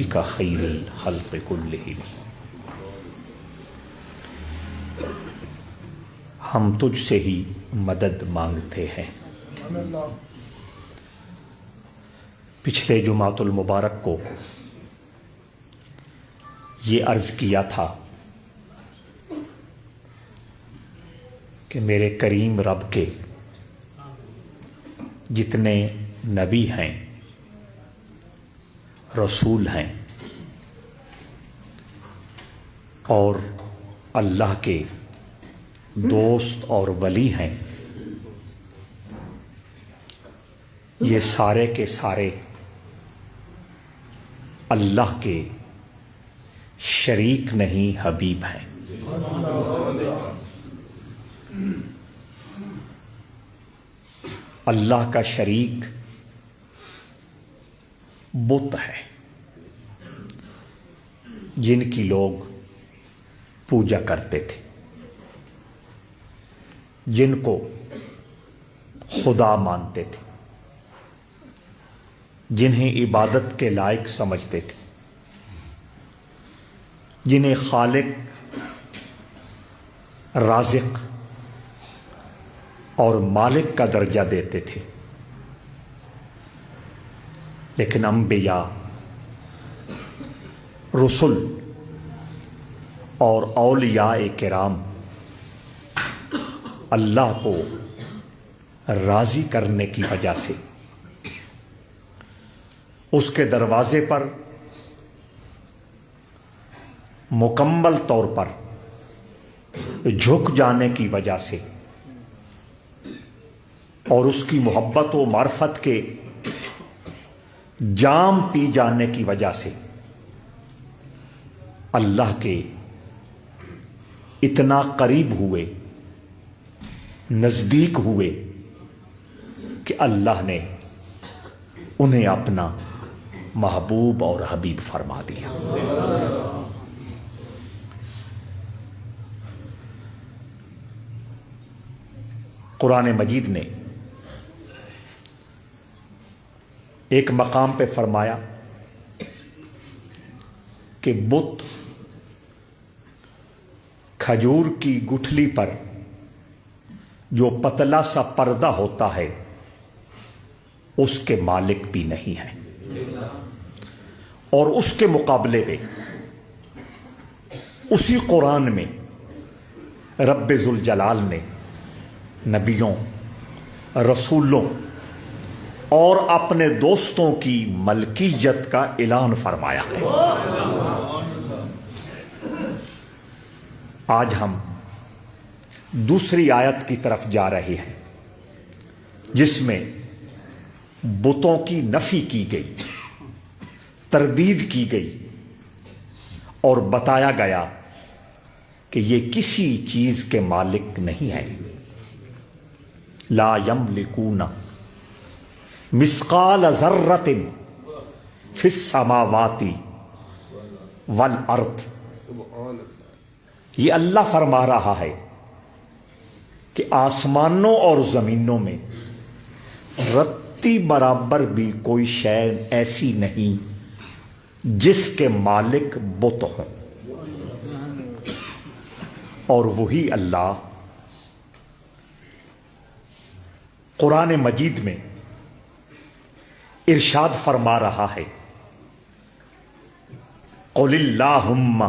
بک خیر الخلق کلہم۔ ہم تجھ سے ہی مدد مانگتے ہیں۔ پچھلے جمعۃ المبارک کو یہ عرض کیا تھا کہ میرے کریم رب کے جتنے نبی ہیں، رسول ہیں اور اللہ کے دوست اور ولی ہیں، یہ سارے کے سارے اللہ کے شریک نہیں حبیب ہیں۔ اللہ کا شریک بت ہے جن کی لوگ پوجا کرتے تھے، جن کو خدا مانتے تھے، جنہیں عبادت کے لائق سمجھتے تھے، جنہیں خالق، رازق اور مالک کا درجہ دیتے تھے۔ لیکن انبیاء، رسل اور اولیاء کرام اللہ کو راضی کرنے کی وجہ سے اس کے دروازے پر مکمل طور پر جھک جانے کی وجہ سے اور اس کی محبت و معرفت کے جام پی جانے کی وجہ سے اللہ کے اتنا قریب ہوئے، نزدیک ہوئے کہ اللہ نے انہیں اپنا محبوب اور حبیب فرما دیا۔ قرآن مجید نے ایک مقام پہ فرمایا کہ بت کھجور کی گٹھلی پر جو پتلا سا پردہ ہوتا ہے اس کے مالک بھی نہیں ہے، اور اس کے مقابلے میں اسی قرآن میں رب ذوالجلال نے نبیوں، رسولوں اور اپنے دوستوں کی ملکیت کا اعلان فرمایا ہے۔ آج ہم دوسری آیت کی طرف جا رہے ہیں جس میں بتوں کی نفی کی گئی، تردید کی گئی اور بتایا گیا کہ یہ کسی چیز کے مالک نہیں ہے۔ لا یملکون مثقال ذرۃ فی السماوات والارض۔ یہ اللہ فرما رہا ہے کہ آسمانوں اور زمینوں میں رتی برابر بھی کوئی شے ایسی نہیں جس کے مالک بت ہوں، اور وہی اللہ قرآن مجید میں ارشاد فرما رہا ہے، قل اللہم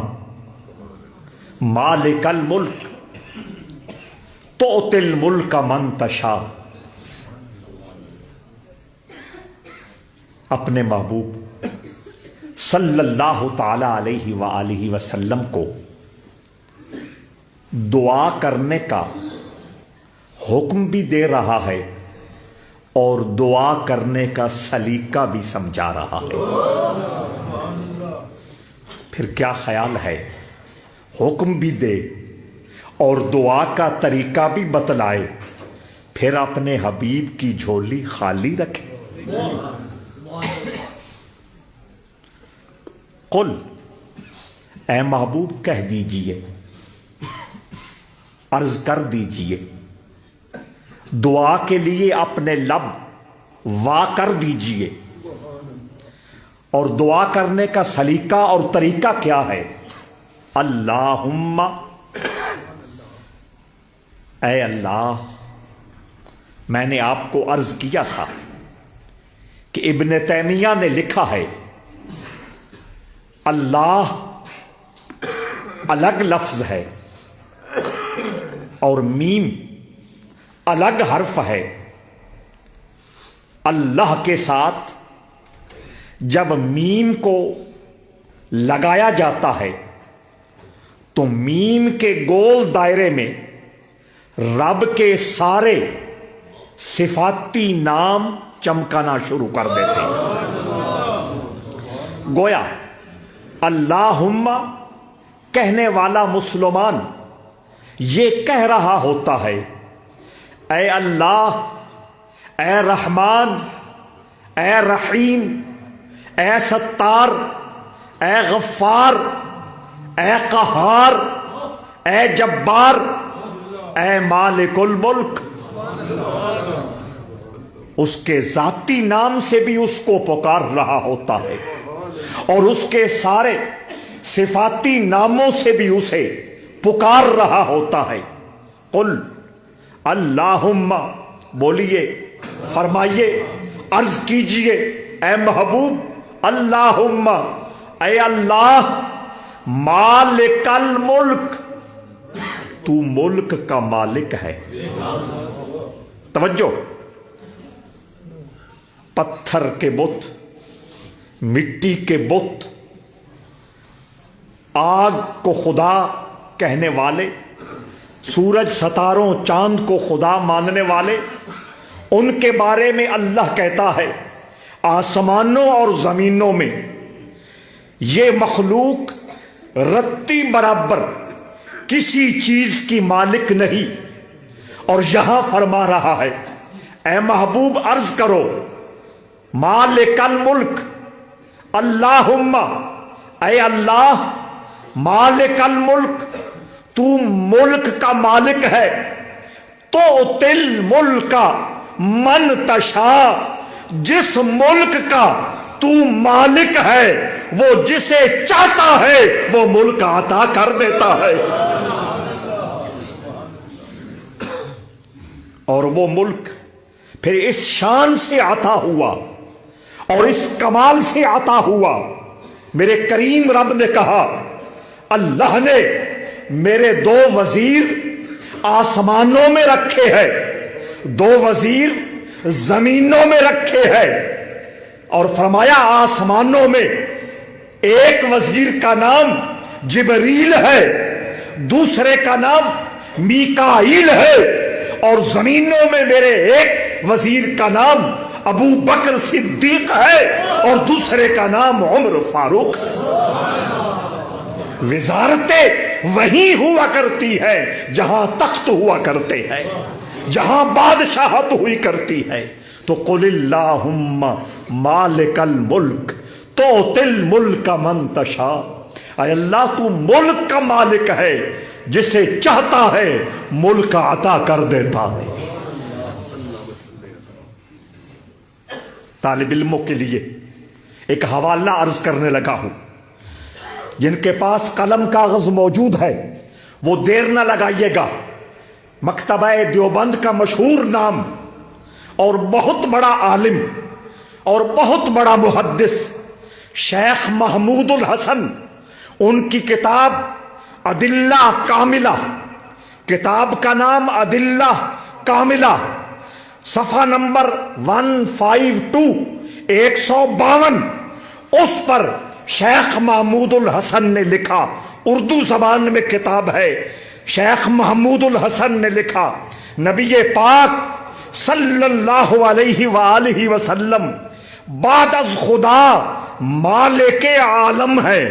مالک الملک تؤتی الملک من تشاء۔ اپنے محبوب صلی اللہ تعالی علیہ وآلہ وسلم کو دعا کرنے کا حکم بھی دے رہا ہے اور دعا کرنے کا سلیقہ بھی سمجھا رہا ہے۔ پھر کیا خیال ہے، حکم بھی دے اور دعا کا طریقہ بھی بتلائے، پھر اپنے حبیب کی جھولی خالی رکھے۔ قل، اے محبوب کہہ دیجئے، عرض کر دیجئے، دعا کے لیے اپنے لب وا کر دیجئے اور دعا کرنے کا سلیقہ اور طریقہ کیا ہے؟ اللہم، اے اللہ. میں نے آپ کو عرض کیا تھا کہ ابن تیمیہ نے لکھا ہے اللہ الگ لفظ ہے اور میم الگ حرف ہے. اللہ کے ساتھ جب میم کو لگایا جاتا ہے تو میم کے گول دائرے میں رب کے سارے صفاتی نام چمکانا شروع کر دیتے ہیں. گویا اللہم کہنے والا مسلمان یہ کہہ رہا ہوتا ہے اے اللہ، اے رحمان، اے رحیم، اے ستار، اے غفار، اے قہار، اے جبار، اے مالک الملک. اس کے ذاتی نام سے بھی اس کو پکار رہا ہوتا ہے اور اس کے سارے صفاتی ناموں سے بھی اسے پکار رہا ہوتا ہے. قل اللہم، بولیے، فرمائیے، عرض کیجئے اے محبوب، اللہم، اے اللہ، مالک الملک، تو ملک کا مالک ہے. توجہ، پتھر کے بت، مٹی کے بت، آگ کو خدا کہنے والے، سورج، ستاروں، چاند کو خدا ماننے والے، ان کے بارے میں اللہ کہتا ہے آسمانوں اور زمینوں میں یہ مخلوق رتی برابر کسی چیز کی مالک نہیں. اور یہاں فرما رہا ہے اے محبوب عرض کرو مالک الملک، اللہم، اے اللہ، مالک الملک، تو ملک کا مالک ہے. تو تل ملک کا من تشاء، جس ملک کا تو مالک ہے وہ جسے چاہتا ہے وہ ملک عطا کر دیتا ہے. اور وہ ملک پھر اس شان سے عطا ہوا اور اس کمال سے عطا ہوا. میرے کریم رب نے کہا اللہ نے میرے 2 وزیر آسمانوں میں رکھے ہیں، 2 وزیر زمینوں میں رکھے ہیں، اور فرمایا آسمانوں میں ایک وزیر کا نام جبریل ہے، دوسرے کا نام میکائیل ہے، اور زمینوں میں میرے ایک وزیر کا نام ابو بکر صدیق ہے اور دوسرے کا نام عمر فاروق. وزارتیں وہیں ہوا کرتی ہے جہاں تخت ہوا کرتے ہیں، جہاں بادشاہت ہوئی کرتی ہے. تو قل اللہم مالک الملک تؤتی الملک من تشاء، اے اللہ تو ملک کا مالک ہے، جسے چاہتا ہے ملک عطا کر دیتا ہے. طالب علموں کے لیے ایک حوالہ عرض کرنے لگا ہوں. جن کے پاس قلم کاغذ موجود ہے وہ دیر نہ لگائیے گا. مکتبہ دیوبند کا مشہور نام اور بہت بڑا عالم اور بہت بڑا محدث شیخ محمود الحسن، ان کی کتاب ادلہ کاملہ، کتاب کا نام ادلہ کاملہ، صفحہ نمبر 152 152، اس پر شیخ محمود الحسن نے لکھا، اردو زبان میں کتاب ہے. شیخ محمود الحسن نے لکھا نبی پاک صلی اللہ علیہ وآلہ وسلم بعد از خدا مالک عالم ہے.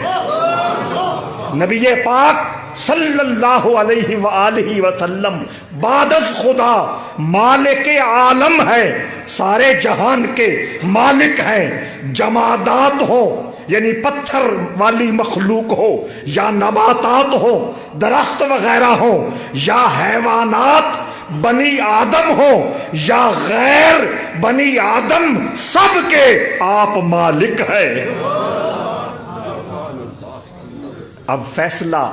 نبی پاک صلی اللہ علیہ وآلہ وسلم بعد از خدا مالک عالم ہے، سارے جہان کے مالک ہیں. جمادات ہوں یعنی پتھر والی مخلوق ہو، یا نباتات ہو، درخت وغیرہ ہو، یا حیوانات بنی آدم ہو یا غیر بنی آدم، سب کے آپ مالک ہیں۔ اب فیصلہ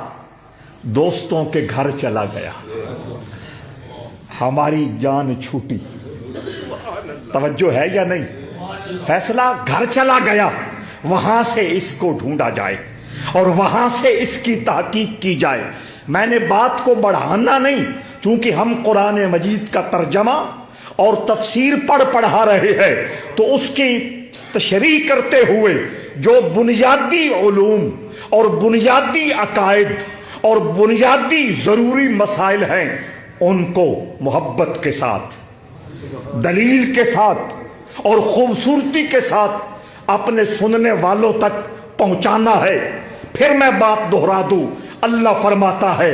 دوستوں کے گھر چلا گیا، ہماری جان چھوٹی، توجہ ہے یا نہیں؟ فیصلہ گھر چلا گیا، وہاں سے اس کو ڈھونڈا جائے اور وہاں سے اس کی تحقیق کی جائے۔ میں نے بات کو بڑھانا نہیں، چونکہ ہم قرآن مجید کا ترجمہ اور تفسیر پڑھا رہے ہیں، تو اس کی تشریح کرتے ہوئے جو بنیادی علوم اور بنیادی عقائد اور بنیادی ضروری مسائل ہیں، ان کو محبت کے ساتھ، دلیل کے ساتھ اور خوبصورتی کے ساتھ اپنے سننے والوں تک پہنچانا ہے۔ پھر میں بات دہرا دوں، اللہ فرماتا ہے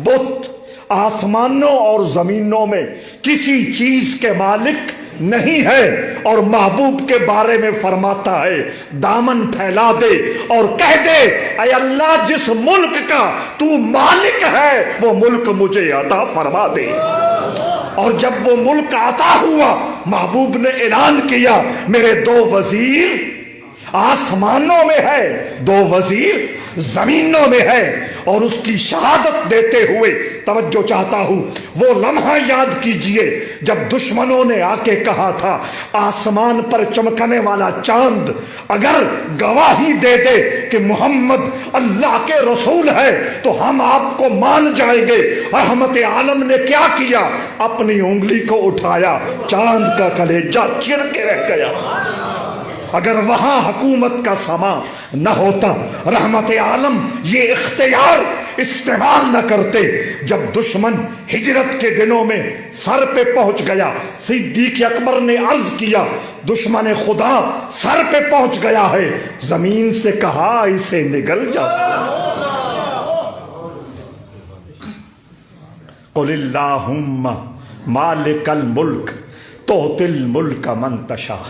بت آسمانوں اور زمینوں میں کسی چیز کے مالک نہیں ہے، اور محبوب کے بارے میں فرماتا ہے دامن پھیلا دے اور کہہ دے اے اللہ جس ملک کا تو مالک ہے وہ ملک مجھے عطا فرما دے۔ اور جب وہ ملک عطا ہوا، محبوب نے اعلان کیا میرے 2 وزیر آسمانوں میں ہے، 2 وزیر زمینوں میں ہے، اور اس کی شہادت دیتے ہوئے توجہ چاہتا ہوں، وہ لمحہ یاد کیجئے جب دشمنوں نے آ کے کہا تھا آسمان پر چمکنے والا چاند اگر گواہی دے دے کہ محمد اللہ کے رسول ہے تو ہم آپ کو مان جائیں گے۔ رحمت عالم نے کیا کیا؟ اپنی انگلی کو اٹھایا، چاند کا کلیجہ چر کے رہ گیا۔ اگر وہاں حکومت کا سما نہ ہوتا، رحمت عالم یہ اختیار استعمال نہ کرتے۔ جب دشمن ہجرت کے دنوں میں سر پہ پہنچ گیا، صدیق اکبر نے عرض کیا دشمن خدا سر پہ پہنچ گیا ہے، زمین سے کہا اسے نگل جا۔ قل اللہم مالک الملک تؤتی الملک من تشاء۔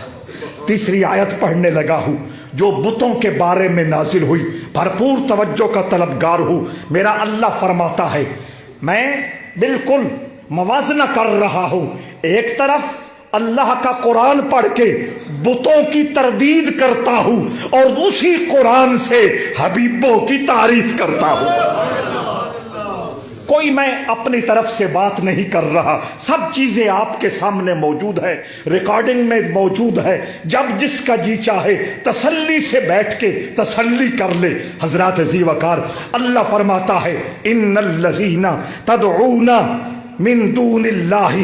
تیسری آیت پڑھنے لگا ہوں جو بتوں کے بارے میں نازل ہوئی، بھرپور توجہ کا طلبگار ہوں۔ میرا اللہ فرماتا ہے میں بالکل موازنہ کر رہا ہوں، ایک طرف اللہ کا قرآن پڑھ کے بتوں کی تردید کرتا ہوں اور اسی قرآن سے حبیبوں کی تعریف کرتا ہوں۔ کوئی میں اپنی طرف سے بات نہیں کر رہا، سب چیزیں آپ کے سامنے موجود ہے، ریکارڈنگ میں موجود ہے، جب جس کا جی چاہے تسلی سے بیٹھ کے تسلی کر لے۔ حضرات ذی وقار اللہ فرماتا ہے ان الذین تدعون من دون اللہ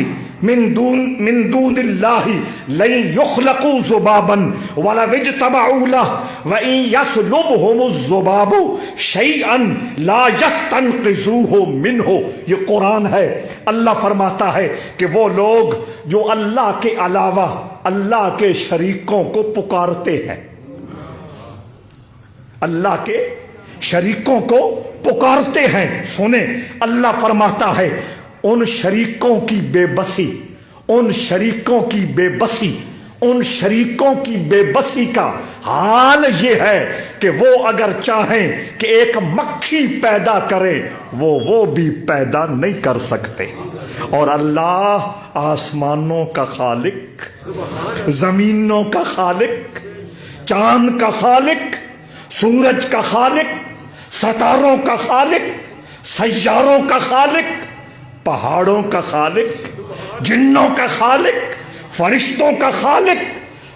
لن يخلقوا ذبابا ولو اجتمعوا له وان يسلبهم الذباب شيئا لا يستنقذوه منه۔ یہ قرآن ہے۔ اللہ فرماتا ہے کہ وہ لوگ جو اللہ کے علاوہ اللہ کے شریکوں کو پکارتے ہیں، اللہ کے شریکوں کو پکارتے ہیں، سنیں اللہ فرماتا ہے ان شریکوں کی بے بسی، ان شریکوں کی بے بسی، ان شریکوں کی بے بسی کا حال یہ ہے کہ وہ اگر چاہیں کہ ایک مکھی پیدا کریں وہ بھی پیدا نہیں کر سکتے۔ اور اللہ آسمانوں کا خالق، زمینوں کا خالق، چاند کا خالق، سورج کا خالق، ستاروں کا خالق، سیاروں کا خالق، پہاڑوں کا خالق، جنوں کا خالق، فرشتوں کا خالق،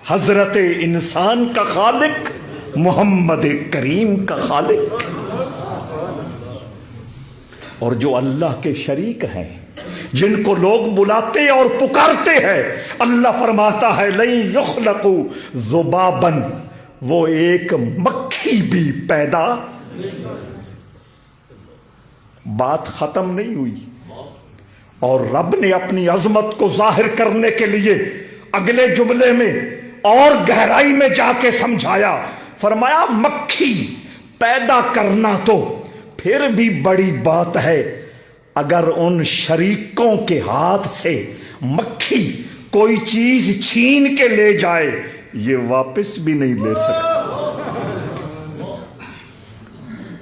حضرت انسان کا خالق، محمد کریم کا خالق۔ اور جو اللہ کے شریک ہیں، جن کو لوگ بلاتے اور پکارتے ہیں، اللہ فرماتا ہے لن یخلقوا ذبابا، وہ ایک مکھی بھی پیدا۔ بات ختم نہیں ہوئی، اور رب نے اپنی عظمت کو ظاہر کرنے کے لیے اگلے جملے میں اور گہرائی میں جا کے سمجھایا، فرمایا مکھی پیدا کرنا تو پھر بھی بڑی بات ہے، اگر ان شریکوں کے ہاتھ سے مکھی کوئی چیز چھین کے لے جائے یہ واپس بھی نہیں لے سکتا۔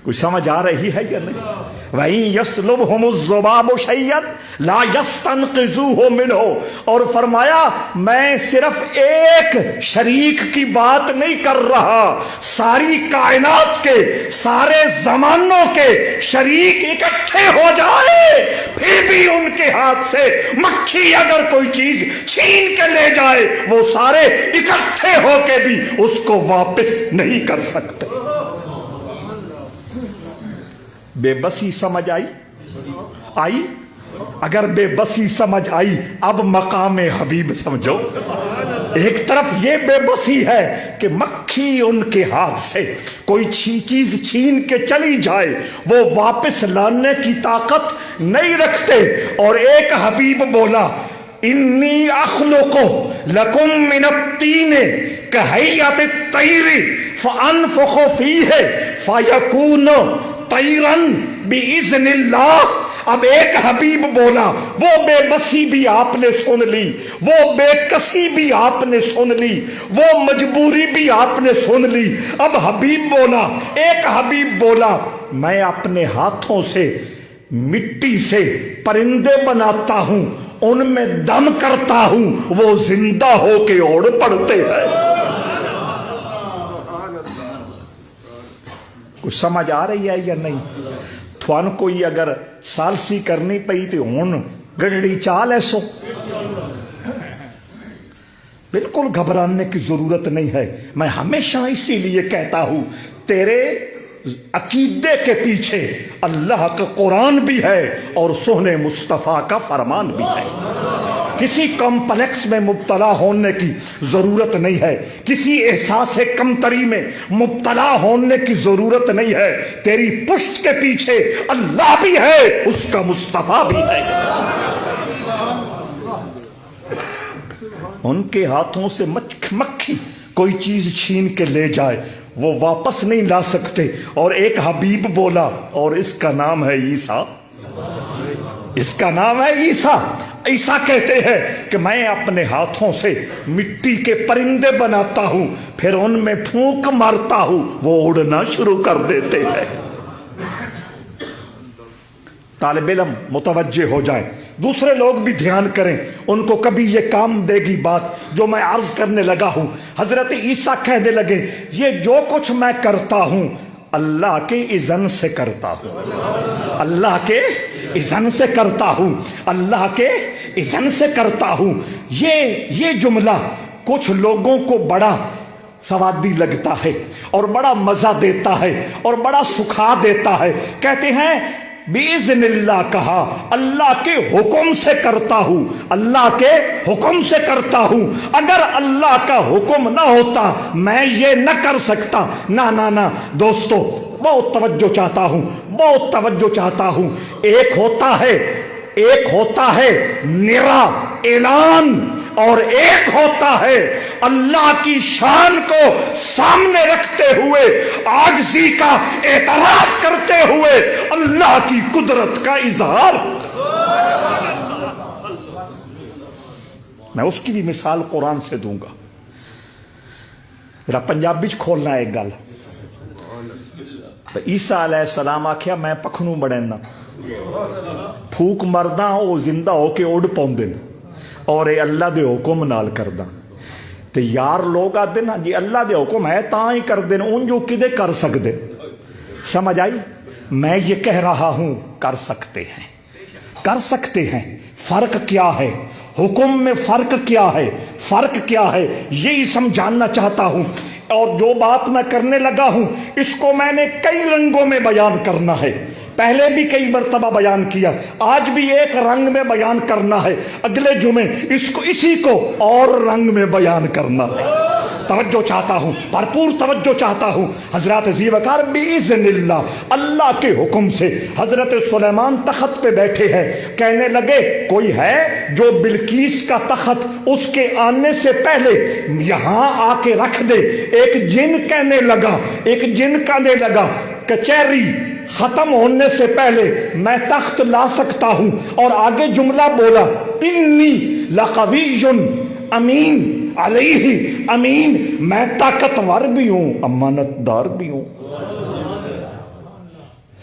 کوئی سمجھ آ رہی ہے یا نہیں؟ وَإِن يَسْلُبْهُمُ الذُّبَابُ شَيْئًا لَا يَسْتَنقِذُوهُ مِنْهُ، اور فرمایا میں صرف ایک شریک کی بات نہیں کر رہا، ساری کائنات کے سارے زمانوں کے شریک اکٹھے ہو جائے پھر بھی ان کے ہاتھ سے مکھی اگر کوئی چیز چھین کے لے جائے وہ سارے اکٹھے ہو کے بھی اس کو واپس نہیں کر سکتے۔ بے بسی سمجھ آئی؟ اگر بے بسی سمجھ آئی اب مقام حبیب سمجھو۔ ایک طرف یہ بے بسی ہے کہ مکھی ان کے ہاتھ سے کوئی چیز چھین کے چلی جائے وہ واپس لانے کی طاقت نہیں رکھتے، اور ایک حبیب بولا انی اخلق لکم من الطین کہیئت الطیر فانفخ فیہ فیکون طیرن بِإِذْنِ اللہ۔ اب ایک حبیب بولا، وہ بے بسی بھی آپ نے سن لی، وہ بے کسی بھی آپ نے سن لی، وہ مجبوری بھی آپ نے سن لی۔ اب حبیب بولا، ایک حبیب بولا میں اپنے ہاتھوں سے مٹی سے پرندے بناتا ہوں، ان میں دم کرتا ہوں، وہ زندہ ہو کے اڑ پڑتے ہیں۔ کچھ سمجھ آ رہی ہے یا نہیں؟ تھوان کوئی اگر سالسی کرنی پئی تو ہون گڑڑی چال ایسو، بالکل گھبرانے کی ضرورت نہیں ہے۔ میں ہمیشہ اسی لیے کہتا ہوں تیرے عقیدے کے پیچھے اللہ کا قرآن بھی ہے اور سونے مصطفیٰ کا فرمان بھی ہے۔ کسی کمپلیکس میں مبتلا ہونے کی ضرورت نہیں ہے، کسی احساس کمتری میں مبتلا ہونے کی ضرورت نہیں ہے۔ تیری پشت کے پیچھے اللہ بھی ہے، اس کا مصطفیٰ بھی ہے۔ ان کے ہاتھوں سے مکھی کوئی چیز چھین کے لے جائے وہ واپس نہیں لا سکتے۔ اور ایک حبیب بولا، اور اس کا نام ہے عیسیٰ، اس کا نام ہے عیسیٰ۔ عیسیٰ کہتے ہیں کہ میں اپنے ہاتھوں سے مٹی کے پرندے بناتا ہوں، پھر ان میں پھونک مارتا ہوں، وہ اڑنا شروع کر دیتے ہیں۔ طالب علم متوجہ ہو جائیں، دوسرے لوگ بھی دھیان کریں، ان کو کبھی یہ کام دے گی بات جو میں عرض کرنے لگا ہوں۔ حضرت عیسیٰ کہنے لگے یہ جو کچھ میں کرتا ہوں اللہ کے اذن سے کرتا ہوں، اللہ کے اذن سے کرتا ہوں، اللہ کے اذن سے کرتا ہوں۔ یہ جملہ کچھ لوگوں کو بڑا سوادی لگتا ہے اور بڑا مزہ دیتا ہے اور بڑا سکھا دیتا ہے۔ کہتے ہیں بِإِذْنِ اللہ کہا، اللہ کے حکم سے کرتا ہوں، اللہ کے حکم سے کرتا ہوں۔ اگر اللہ کا حکم نہ ہوتا میں یہ نہ کر سکتا۔ نہ دوستو، بہت توجہ چاہتا ہوں، بہت توجہ چاہتا ہوں۔ ایک ہوتا ہے نرا اعلان، اور ایک ہوتا ہے اللہ کی شان کو سامنے رکھتے ہوئے عاجزی کا اعتراف کرتے ہوئے اللہ کی قدرت کا اظہار۔ میں اس کی بھی مثال قرآن سے دوں گا، ذرا پنجابی چ کھولنا ایک گل۔ عیسیٰ علیہ السلام آخیا میں پکھنوں بڑینا، پھوک مرداں وہ زندہ ہو کے اڑ پاؤندے نے، اور اے اللہ دے حکم نال کردا۔ تے یار لوگ آتے نا جی اللہ دے حکم ہے تاں ہی کردے نے، ان جو کدے کر سکتے۔ سمجھ آئی؟ میں یہ کہہ رہا ہوں کر سکتے ہیں، کر سکتے ہیں۔ فرق کیا ہے؟ حکم میں فرق کیا ہے؟ فرق کیا ہے یہی سمجھانا چاہتا ہوں۔ اور جو بات میں کرنے لگا ہوں اس کو میں نے کئی رنگوں میں بیان کرنا ہے، پہلے بھی کئی مرتبہ بیان کیا، آج بھی ایک رنگ میں بیان کرنا ہے، اگلے جمعے اسی کو اور رنگ میں بیان کرنا ہے۔ توجہ چاہتا ہوں، بھرپور توجہ چاہتا ہوں۔ حضرات ذی وقار بِإِذْنِ اللہ، اللہ کے حکم سے حضرت سلیمان تخت پہ بیٹھے ہیں۔ کہنے لگے کوئی ہے جو بلقیس کا تخت اس کے آنے سے پہلے یہاں آ کے رکھ دے؟ ایک جن کہنے لگا کچہری ختم ہونے سے پہلے میں تخت لا سکتا ہوں، اور آگے جملہ بولا انی لقوی امین علیہ امین، میں طاقتور بھی ہوں امانت دار بھی ہوں۔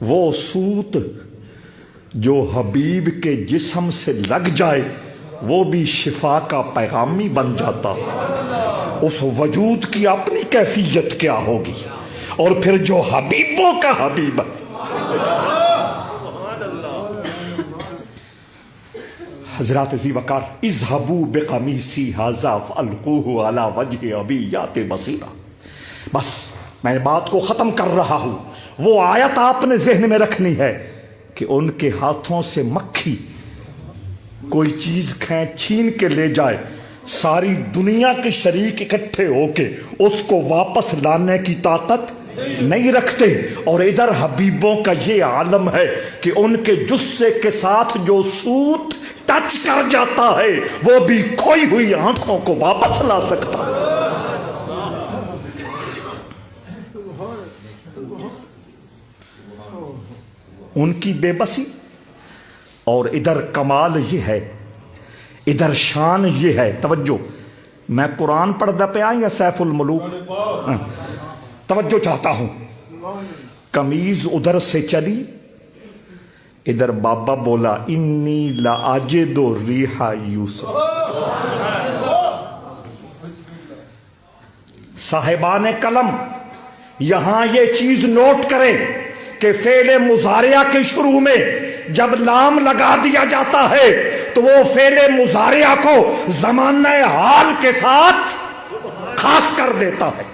وہ سوت جو حبیب کے جسم سے لگ جائے وہ بھی شفا کا پیغامی بن جاتا ہے۔ اس وجود کی اپنی کیفیت کیا ہوگی، اور پھر جو حبیبوں کا حبیب ہے۔ حضرات ذی وقار، اذهبوا بقمیصی ھذا فالقوہ علی وجہ ابی یات بصیرا۔ بس میں بات کو ختم کر رہا ہوں۔ وہ آیت آپ نے ذہن میں رکھنی ہے کہ ان کے ہاتھوں سے مکھی کوئی چیز چھین کے لے جائے، ساری دنیا کے شریک اکٹھے ہو کے اس کو واپس لانے کی طاقت نہیں رکھتے۔ اور ادھر حبیبوں کا یہ عالم ہے کہ ان کے جثے کے ساتھ جو سوت ٹچ کر جاتا ہے وہ بھی کھوئی ہوئی آنکھوں کو واپس لا سکتا ہے۔ ان کی بے بسی، اور ادھر کمال یہ ہے، ادھر شان یہ ہے۔ توجہ، میں قرآن پردہ پہ آئیں یا سیف الملوک؟ توجہ چاہتا ہوں۔ قمیض ادھر سے چلی، ادھر بابا بولا انی لاجد ریح یوسف۔ صاحبان قلم یہاں یہ چیز نوٹ کریں کہ فعل مضارعہ کے شروع میں جب لام لگا دیا جاتا ہے تو وہ فعل مضارعہ کو زمانہ حال کے ساتھ خاص کر دیتا ہے،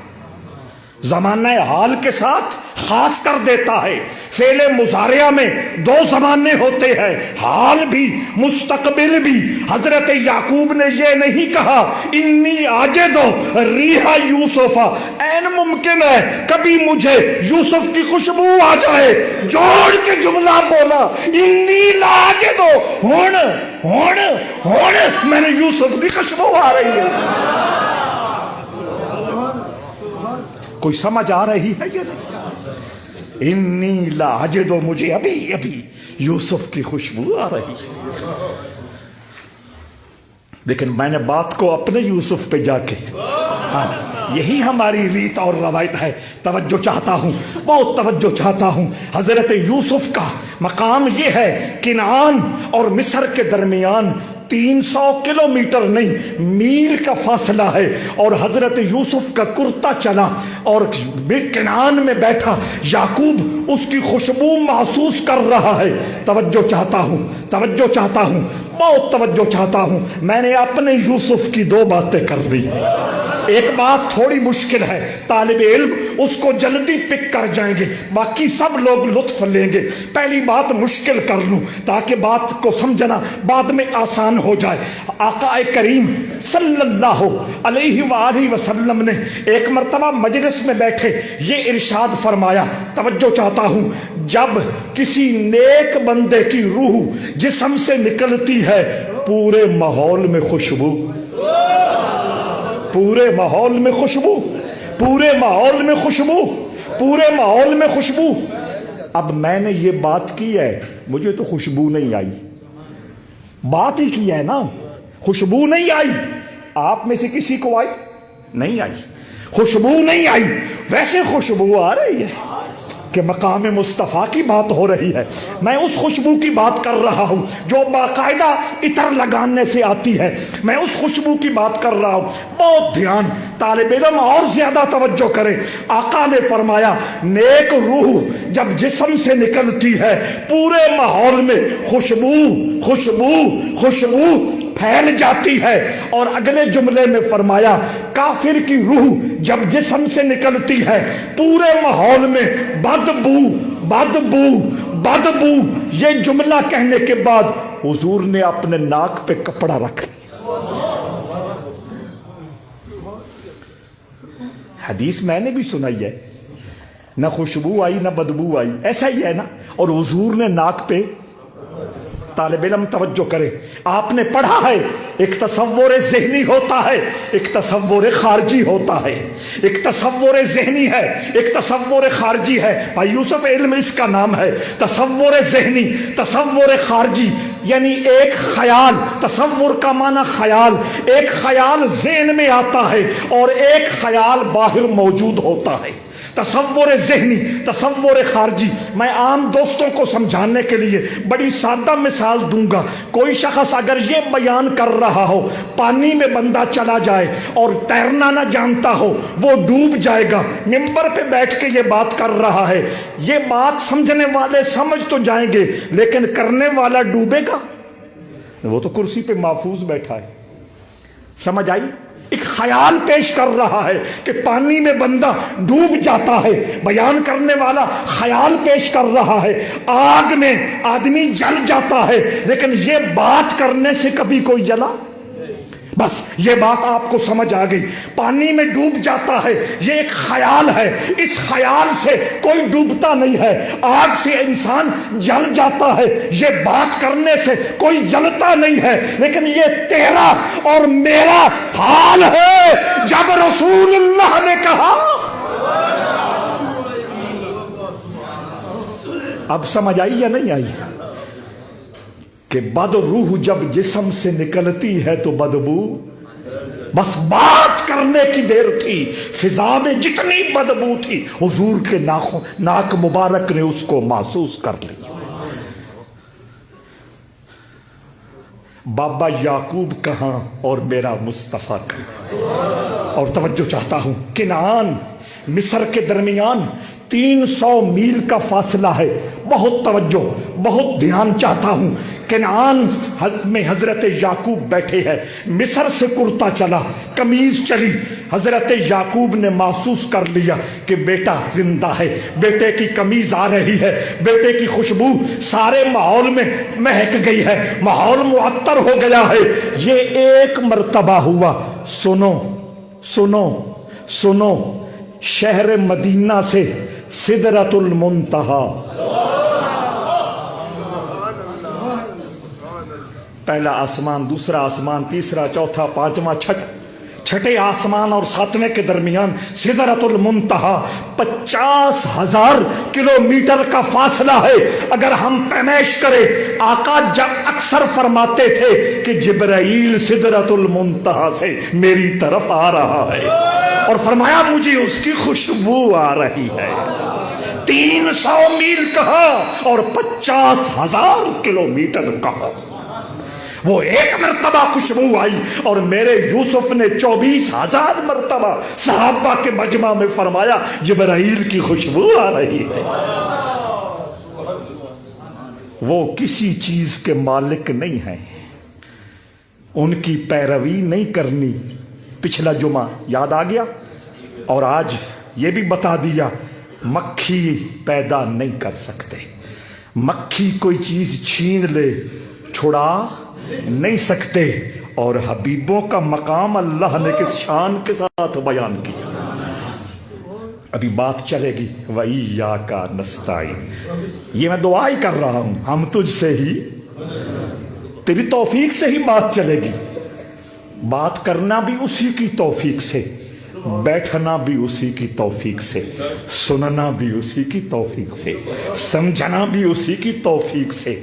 زمانہ حال کے ساتھ خاص کر دیتا ہے۔ فعل مضارعہ میں دو زمانے ہوتے ہیں، حال بھی مستقبل بھی۔ حضرت یعقوب نے یہ نہیں کہا انی آجد ریح یوسف، این ممکن ہے کبھی مجھے یوسف کی خوشبو آ جائے، جوڑ کے جملہ بولا انی لاجد، ہون میں نے یوسف کی خوشبو آ رہی ہے۔ کوئی سمجھ آ رہی ہے یہ نہیں؟ انی لاجد، مجھے ابھی ابھی یوسف کی خوشبو آ رہی ہے۔ لیکن میں نے بات کو اپنے یوسف پہ جا کے، یہی ہماری ریت اور روایت ہے۔ توجہ چاہتا ہوں، بہت توجہ چاہتا ہوں۔ حضرت یوسف کا مقام یہ ہے، کنعان اور مصر کے درمیان 300 کلومیٹر نہیں، میل کا فاصلہ ہے، اور حضرت یوسف کا کرتا چلا اور کنعان میں بیٹھا، یعقوب اس کی خوشبو محسوس کر رہا ہے۔ توجہ چاہتا ہوں، توجہ چاہتا ہوں، بہت توجہ چاہتا ہوں۔ میں نے اپنے یوسف کی دو باتیں کر دی۔ ایک بات تھوڑی مشکل ہے، طالب علم اس کو جلدی پک کر جائیں گے، باقی سب لوگ لطف لیں گے۔ پہلی بات مشکل کر لوں تاکہ بات کو سمجھنا بعد میں آسان ہو جائے۔ آقا کریم صلی اللہ علیہ وآلہ وسلم نے ایک مرتبہ مجلس میں بیٹھے یہ ارشاد فرمایا، توجہ چاہتا ہوں، جب کسی نیک بندے کی روح جسم سے نکلتی ہے پورے ماحول میں خوشبو، پورے ماحول میں خوشبو، پورے ماحول میں خوشبو، پورے ماحول میں خوشبو۔ اب میں نے یہ بات کی ہے، مجھے تو خوشبو نہیں آئی، بات ہی کی ہے نا، خوشبو نہیں آئی۔ آپ میں سے کسی کو آئی؟ نہیں آئی، خوشبو نہیں آئی۔ ویسے خوشبو آ رہی ہے کہ مقام مصطفیٰ کی بات ہو رہی ہے۔ میں اس خوشبو کی بات کر رہا ہوں جو باقاعدہ عطر لگانے سے آتی ہے، میں اس خوشبو کی بات کر رہا ہوں۔ بہت دھیان، طالب علم اور زیادہ توجہ کرے۔ آقا نے فرمایا نیک روح جب جسم سے نکلتی ہے پورے ماحول میں خوشبو خوشبو خوشبو پھیل جاتی ہے، اور اگلے جملے میں فرمایا کافر کی روح جب جسم سے نکلتی ہے پورے ماحول میں بدبو بدبو بدبو۔ یہ جملہ کہنے کے بعد حضور نے اپنے ناک پہ کپڑا رکھ لیا۔ حدیث میں نے بھی سنائی ہے، نہ خوشبو آئی نہ بدبو آئی، ایسا ہی ہے نا، اور حضور نے ناک پہ۔ طالب علم توجہ کرے، آپ نے پڑھا ہے ایک تصور ذہنی ہوتا ہے، ایک تصور خارجی ہوتا ہے۔ ایک تصور ذہنی ہے، ایک تصور خارجی ہے۔ بھائی یوسف علم اس کا نام ہے، تصور ذہنی، تصور خارجی، یعنی ایک خیال، تصور کا معنی خیال، ایک خیال ذہن میں آتا ہے اور ایک خیال باہر موجود ہوتا ہے۔ تصور ذہنی، تصور خارجی۔ میں عام دوستوں کو سمجھانے کے لیے بڑی سادہ مثال دوں گا۔ کوئی شخص اگر یہ بیان کر رہا ہو پانی میں بندہ چلا جائے اور تیرنا نہ جانتا ہو وہ ڈوب جائے گا، ممبر پہ بیٹھ کے یہ بات کر رہا ہے، یہ بات سمجھنے والے سمجھ تو جائیں گے لیکن کرنے والا ڈوبے گا؟ وہ تو کرسی پہ محفوظ بیٹھا ہے۔ سمجھ آئی؟ ایک خیال پیش کر رہا ہے کہ پانی میں بندہ ڈوب جاتا ہے، بیان کرنے والا خیال پیش کر رہا ہے آگ میں آدمی جل جاتا ہے، لیکن یہ بات کرنے سے کبھی کوئی جلا؟ بس یہ بات آپ کو سمجھ آ گئی۔ پانی میں ڈوب جاتا ہے یہ ایک خیال ہے، اس خیال سے کوئی ڈوبتا نہیں ہے۔ آگ سے انسان جل جاتا ہے، یہ بات کرنے سے کوئی جلتا نہیں ہے، لیکن یہ تیرا اور میرا حال ہے جب رسول اللہ نے کہا۔ اب سمجھ آئی یا نہیں آئی کہ بد روح جب جسم سے نکلتی ہے تو بدبو؟ بس بات کرنے کی دیر تھی، فضا میں جتنی بدبو تھی حضور کے ناک مبارک نے اس کو محسوس کر لی۔ بابا یعقوب کہاں اور میرا مصطفیٰ کہاں؟ اور توجہ چاہتا ہوں، کنعان مصر کے درمیان 300 میل کا فاصلہ ہے۔ بہت توجہ، بہت دھیان چاہتا ہوں۔ کنعان میں حضرت یعقوب بیٹھے ہیں، مصر سے کرتا چلا، قمیض چلی، حضرت یعقوب نے محسوس کر لیا کہ بیٹا زندہ ہے، بیٹے کی قمیض آ رہی ہے، بیٹے کی خوشبو سارے ماحول میں مہک گئی ہے، ماحول معطر ہو گیا ہے۔ یہ ایک مرتبہ ہوا۔ سنو سنو سنو، شہر مدینہ سے سدرۃ المنتہا، پہلا آسمان، دوسرا آسمان، تیسرا، چوتھا، پانچواں، چھٹے آسمان اور ساتویں کے درمیان سدرۃ المنتہا 50,000 کلومیٹر کا فاصلہ ہے۔ اگر ہم پیمائش کریں، آقا اکثر فرماتے تھے کہ جبرائیل سدرۃ المنتہا سے میری طرف آ رہا ہے، اور فرمایا مجھے اس کی خوشبو آ رہی ہے۔ 300 میل کہا اور 50,000 کلومیٹر کہا۔ وہ ایک مرتبہ خوشبو آئی اور میرے یوسف نے 24,000 مرتبہ صحابہ کے مجمع میں فرمایا جبرائیل کی خوشبو آ رہی ہے۔ وہ کسی چیز کے مالک نہیں ہیں، ان کی پیروی نہیں کرنی۔ پچھلا جمعہ یاد آ گیا، اور آج یہ بھی بتا دیا، مکھی پیدا نہیں کر سکتے۔ مکھی کوئی چیز چھین لے چھڑا نہیں سکتے، اور حبیبوں کا مقام اللہ نے کس شان کے ساتھ بیان کیا۔ ابھی بات چلے گی وَإِيَّاكَ نَسْتَعِينُ، یہ میں دعا ہی کر رہا ہوں، ہم تجھ سے ہی، تیری توفیق سے ہی بات چلے گی۔ بات کرنا بھی اسی کی توفیق سے، بیٹھنا بھی اسی کی توفیق سے، سننا بھی اسی کی توفیق سے، سمجھنا بھی اسی کی توفیق سے،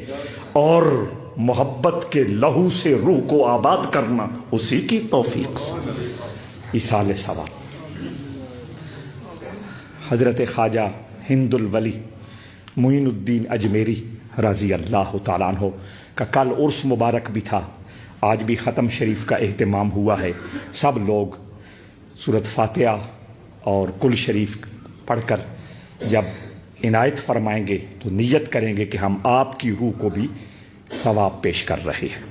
اور محبت کے لہو سے روح کو آباد کرنا اسی کی توفیق سے۔ ایصال ثواب۔ حضرت خواجہ ہند الولی معین الدین اجمیری رضی اللہ تعالیٰ عنہ کا کل عرس مبارک بھی تھا، آج بھی ختم شریف کا اہتمام ہوا ہے۔ سب لوگ سورۃ فاتحہ اور کل شریف پڑھ کر جب عنایت فرمائیں گے تو نیت کریں گے کہ ہم آپ کی روح کو بھی ثواب پیش کر رہے ہیں۔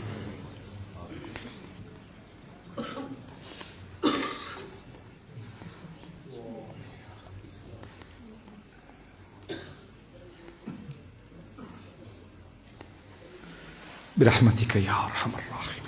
برحمتک یا ارحم الراحمین۔